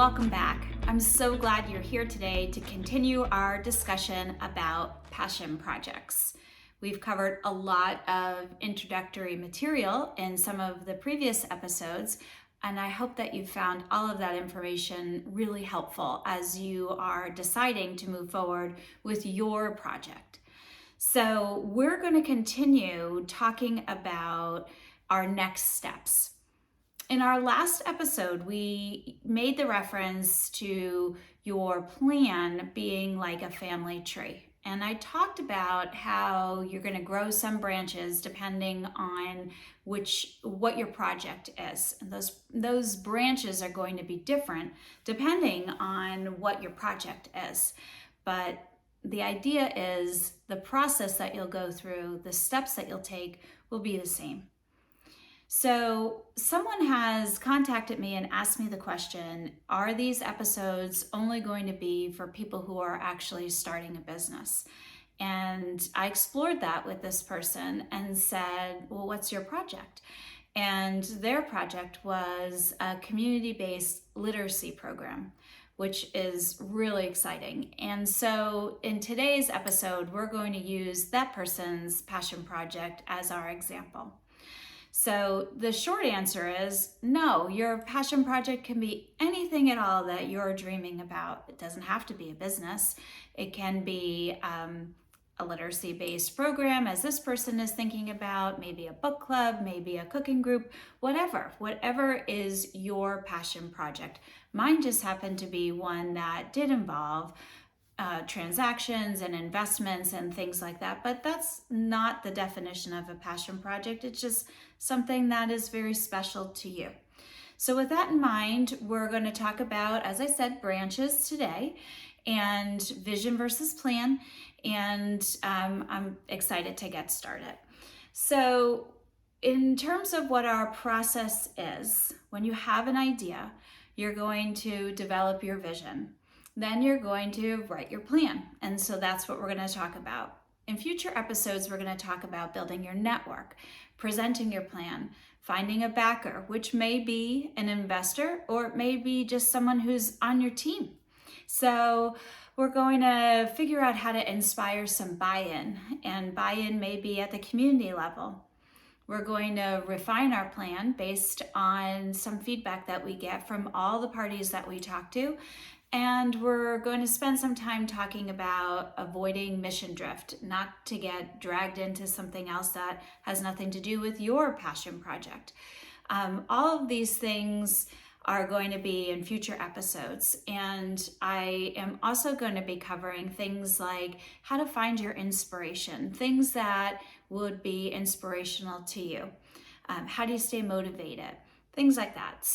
welcome back. I'm so glad you're here today to continue our discussion about passion projects. We've covered a lot of introductory material in some of the previous episodes, and I hope that you found all of that information really helpful as you are deciding to move forward with your project. So we're going to continue talking about our next steps. In our last episode, we made the reference to your plan being like a family tree. And I talked about how you're going to grow some branches depending on what your project is. And those branches are going to be different depending on what your project is. But the idea is the process that you'll go through, the steps that you'll take will be the same. So someone has contacted me and asked me the question, are these episodes only going to be for people who are actually starting a business? And I explored that with this person and said, well, what's your project? And their project was a community-based literacy program, which is really exciting. And so in today's episode, we're going to use that person's passion project as our example. So the short answer is no, your passion project can be anything at all that you're dreaming about. It doesn't have to be a business. It can be a literacy-based program, as this person is thinking about, maybe a book club, maybe a cooking group, whatever is your passion project. Mine just happened to be one that did involve transactions and investments and things like that, but that's not the definition of a passion project. It's just something that is very special to you. So with that in mind, we're going to talk about, as I said, branches today and vision versus plan, and I'm excited to get started. So in terms of what our process is, when you have an idea, you're going to develop your vision. Then you're going to write your plan. And so that's what we're going to talk about. In future episodes, we're going to talk about building your network, presenting your plan, finding a backer, which may be an investor or it may be just someone who's on your team. So we're going to figure out how to inspire some buy-in, and buy-in may be at the community level. We're going to refine our plan based on some feedback that we get from all the parties that we talk to. And we're going to spend some time talking about avoiding mission drift, not to get dragged into something else that has nothing to do with your passion project. All of these things are going to be in future episodes. And I am also going to be covering things like how to find your inspiration, things that would be inspirational to you. How do you stay motivated? Things like that.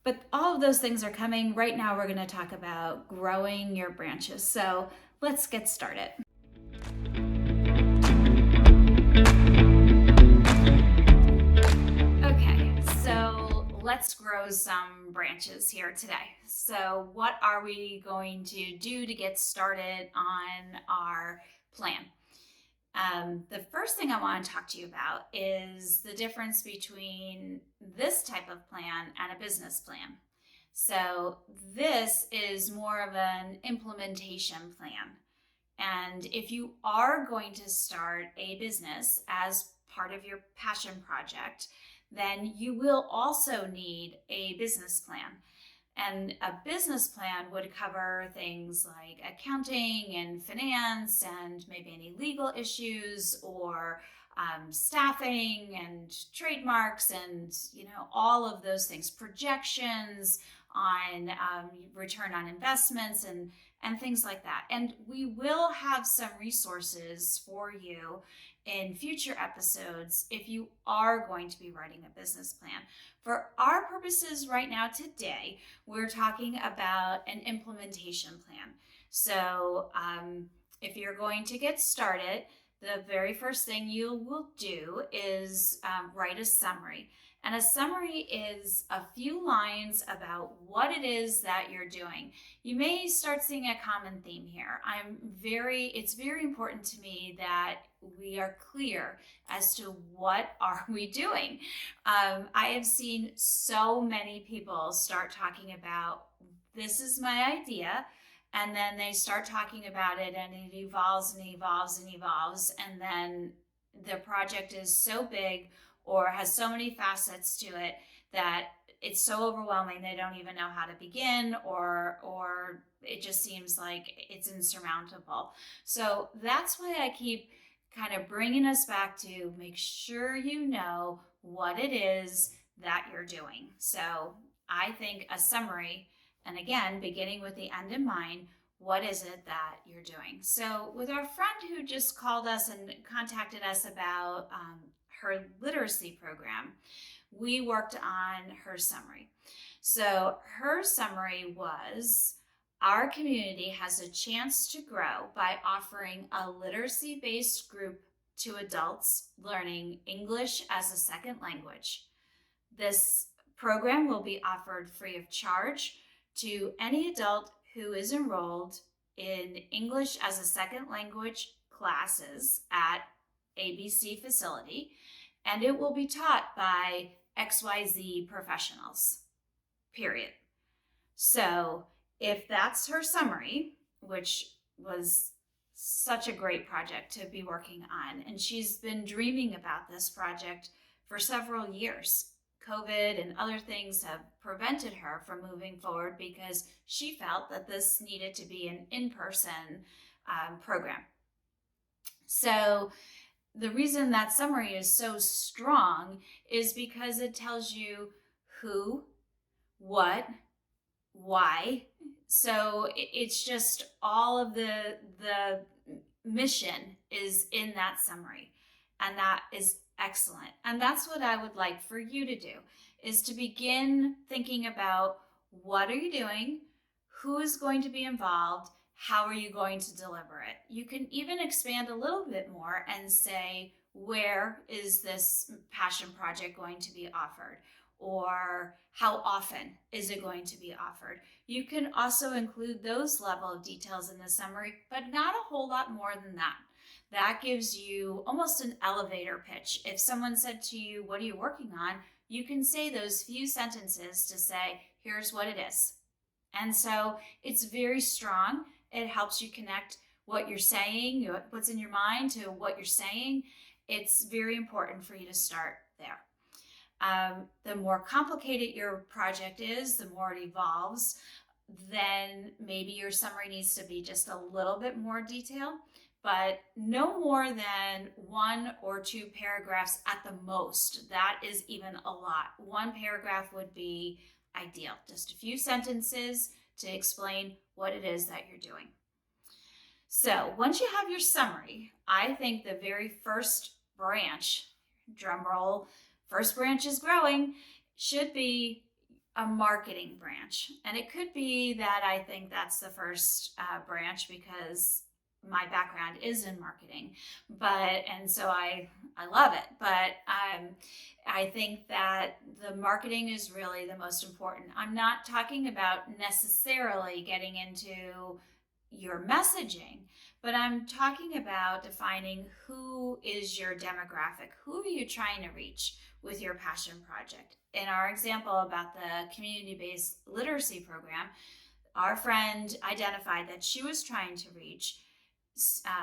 But all of those things are coming. Right now, we're going to talk about growing your branches. So let's get started. Okay, so let's grow some branches here today. So what are we going to do to get started on our plan? The first thing I want to talk to you about is the difference between this type of plan and a business plan. So this is more of an implementation plan. And if you are going to start a business as part of your passion project, then you will also need a business plan. And a business plan would cover things like accounting and finance and maybe any legal issues or staffing and trademarks and all of those things, projections on return on investments and things like that. And we will have some resources for you in future episodes if you are going to be writing a business plan. For our purposes right now today, we're talking about an implementation plan. So if you're going to get started, the very first thing you will do is write a summary. And a summary is a few lines about what it is that you're doing. You may start seeing a common theme here. It's very important to me that we are clear as to what are we doing. I have seen so many people start talking about, this is my idea, and then they start talking about it and it evolves and evolves and evolves, and then the project is so big or has so many facets to it that it's so overwhelming they don't even know how to begin, or it just seems like it's insurmountable. So that's why I keep kind of bringing us back to make sure you know what it is that you're doing. So I think a summary, and again, beginning with the end in mind, what is it that you're doing? So with our friend who just called us and contacted us about her literacy program, we worked on her summary. So her summary was, our community has a chance to grow by offering a literacy-based group to adults learning English as a second language. This program will be offered free of charge to any adult who is enrolled in English as a second language classes at ABC facility, and it will be taught by XYZ professionals, period. So if that's her summary, which was such a great project to be working on, and she's been dreaming about this project for several years. COVID and other things have prevented her from moving forward because she felt that this needed to be an in-person program. So the reason that summary is so strong is because it tells you who, what, why. So it's just all of the mission is in that summary, and that is excellent. And that's what I would like for you to do, is to begin thinking about, what are you doing? Who is going to be involved? How are you going to deliver it? You can even expand a little bit more and say, where is this passion project going to be offered? Or how often is it going to be offered? You can also include those level of details in the summary, but not a whole lot more than that. That gives you almost an elevator pitch. If someone said to you, what are you working on? You can say those few sentences to say, here's what it is. And so it's very strong. It helps you connect what you're saying, what's in your mind, to what you're saying. It's very important for you to start there. The more complicated your project is, the more it evolves, then maybe your summary needs to be just a little bit more detailed, but no more than 1 or 2 paragraphs at the most. That is even a lot. 1 paragraph would be ideal. Just a few sentences to explain what it is that you're doing. So once you have your summary, I think the very first branch, drum roll, first branch is growing, should be a marketing branch. And it could be that I think that's the first branch because my background is in marketing, and so I love it. But I think that the marketing is really the most important. I'm not talking about necessarily getting into your messaging, but I'm talking about defining who is your demographic. Who are you trying to reach with your passion project? In our example about the community-based literacy program, our friend identified that she was trying to reach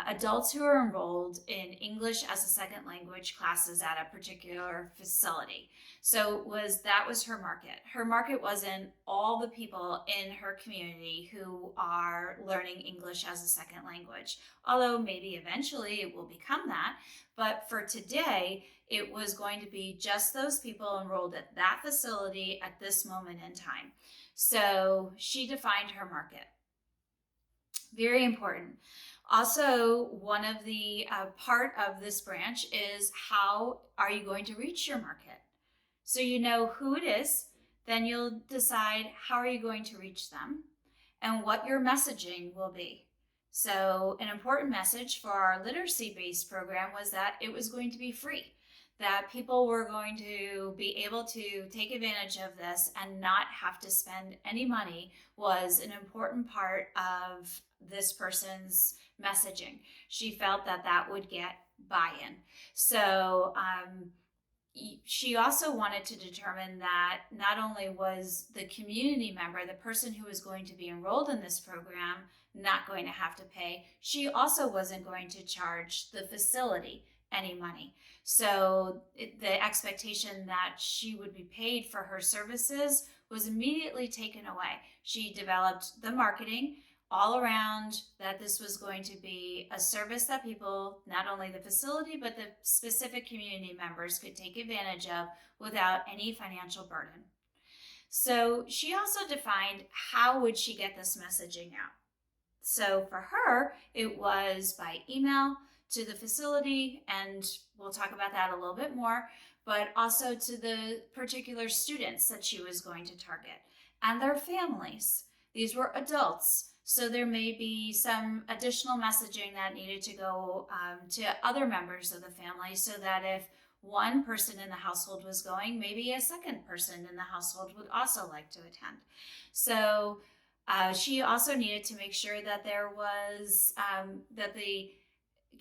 adults who are enrolled in English as a second language classes at a particular facility. So that was her market. Her market wasn't all the people in her community who are learning English as a second language, although maybe eventually it will become that. But for today, it was going to be just those people enrolled at that facility at this moment in time. So she defined her market. Very important. Also, one of the part of this branch is, how are you going to reach your market? So you know who it is, then you'll decide how are you going to reach them and what your messaging will be. So an important message for our literacy-based program was that it was going to be free, that people were going to be able to take advantage of this and not have to spend any money was an important part of this person's messaging. She felt that that would get buy-in. So she also wanted to determine that not only was the community member, the person who was going to be enrolled in this program, not going to have to pay, she also wasn't going to charge the facility any money. So the expectation that she would be paid for her services was immediately taken away. She developed the marketing all around that this was going to be a service that people, not only the facility, but the specific community members could take advantage of without any financial burden. So she also defined how would she get this messaging out. So for her, it was by email to the facility, and we'll talk about that a little bit more, but also to the particular students that she was going to target and their families. These were adults, so there may be some additional messaging that needed to go to other members of the family, so that if one person in the household was going, maybe a second person in the household would also like to attend. So she also needed to make sure that there was that the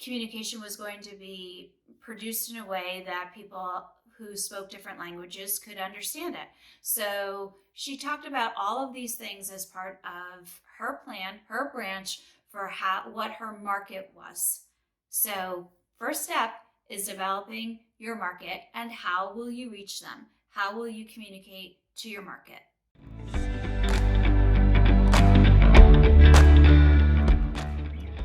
communication was going to be produced in a way that people who spoke different languages could understand it. So she talked about all of these things as part of her plan, her branch for what her market was. So first step is developing your market, and how will you reach them? How will you communicate to your market?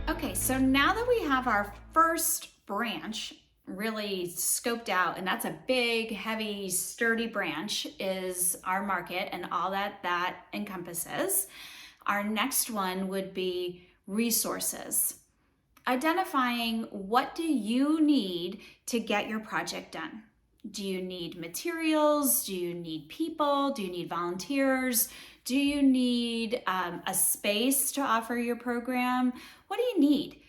Okay, so now that we have our first branch really scoped out, and that's a big, heavy, sturdy branch, is our market and all that that encompasses, our next one would be resources. Identifying what do you need to get your project done. Do you need materials? Do you need people? Do you need volunteers? Do you need a space to offer your program? What do you need?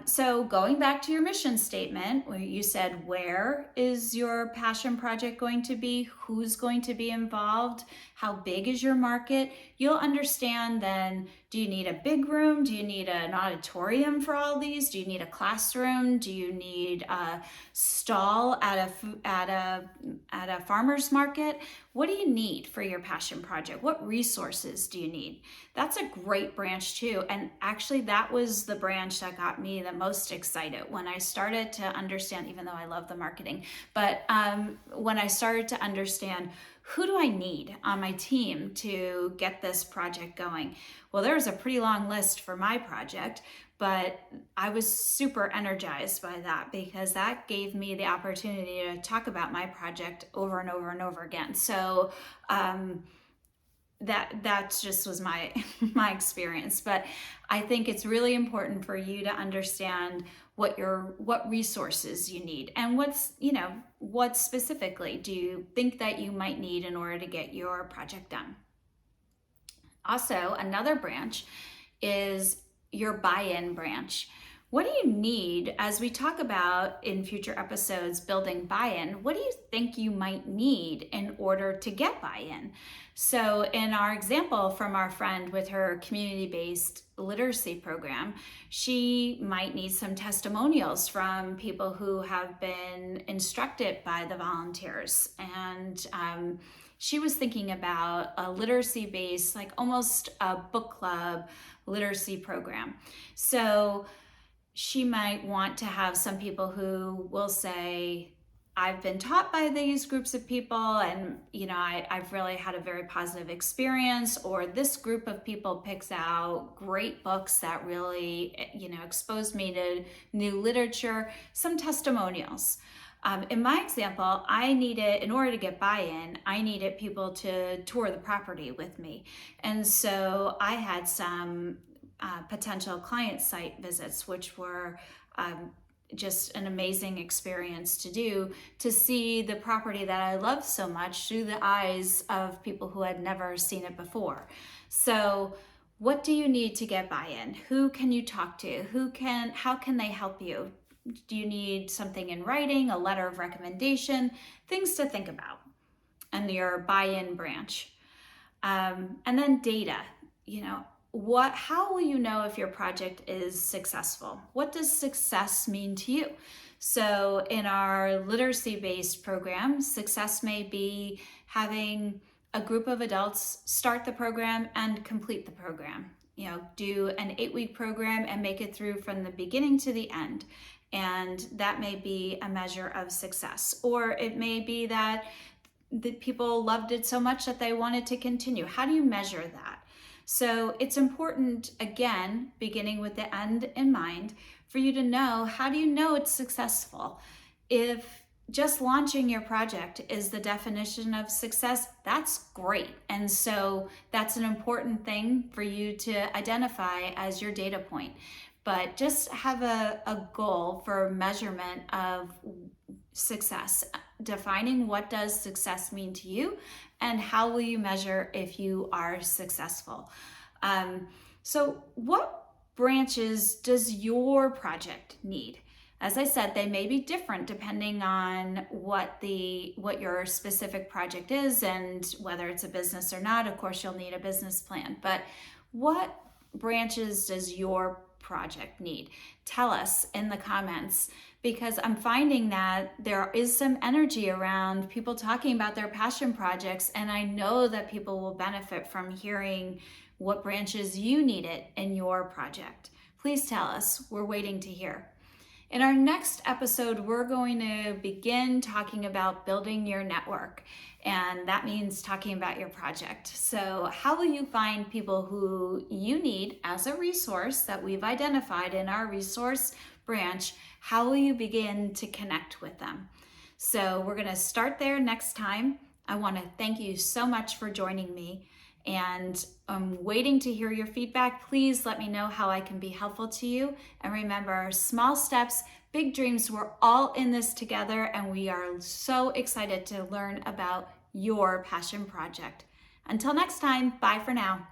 So going back to your mission statement, where you said, where is your passion project going to be? Who's going to be involved? How big is your market? You'll understand then, do you need a big room? Do you need an auditorium for all these? Do you need a classroom? Do you need a stall at a farmer's market? What do you need for your passion project? What resources do you need? That's a great branch too. And actually that was the branch that got me the most excited when I started to understand, even though I love the marketing, but when I started to understand, who do I need on my team to get this project going? Well, there was a pretty long list for my project, but I was super energized by that because that gave me the opportunity to talk about my project over and over and over again. So that just was my my experience. But I think it's really important for you to understand what resources you need and what specifically do you think that you might need in order to get your project done. Also, another branch is your buy-in branch. What do you need, as we talk about in future episodes, building buy-in? What do you think you might need in order to get buy-in? So in our example from our friend with her community-based literacy program, she might need some testimonials from people who have been instructed by the volunteers. And she was thinking about a literacy-based, like almost a book club literacy program. So she might want to have some people who will say, I've been taught by these groups of people, and I've really had a very positive experience, or this group of people picks out great books that really exposed me to new literature. Some testimonials. In my example, in order to get buy-in, I needed people to tour the property with me. And so I had some potential client site visits, which were just an amazing experience to do, to see the property that I love so much through the eyes of people who had never seen it before. So what do you need to get buy-in? Who can you talk to? How can they help you? Do you need something in writing, a letter of recommendation, things to think about, and your buy-in branch. And then data, how will you know if your project is successful? What does success mean to you? So in our literacy-based program, success may be having a group of adults start the program and complete the program. Do an 8-week program and make it through from the beginning to the end. And that may be a measure of success. Or it may be that the people loved it so much that they wanted to continue. How do you measure that? So it's important, again, beginning with the end in mind, for you to know, how do you know it's successful? If just launching your project is the definition of success, that's great. And so that's an important thing for you to identify as your data point. But just have a goal for measurement of success, defining what does success mean to you and how will you measure if you are successful. So what branches does your project need? As I said, they may be different depending on what your specific project is and whether it's a business or not. Of course, you'll need a business plan, but what branches does your project need? Tell us in the comments, because I'm finding that there is some energy around people talking about their passion projects, and I know that people will benefit from hearing what branches you needed in your project. Please tell us. We're waiting to hear. In our next episode, we're going to begin talking about building your network, and that means talking about your project. So how will you find people who you need as a resource that we've identified in our resource branch? How will you begin to connect with them? So we're going to start there next time. I want to thank you so much for joining me, and I'm waiting to hear your feedback. Please let me know how I can be helpful to you. And remember, small steps, big dreams. We're all in this together, and we are so excited to learn about your passion project. Until next time, bye for now.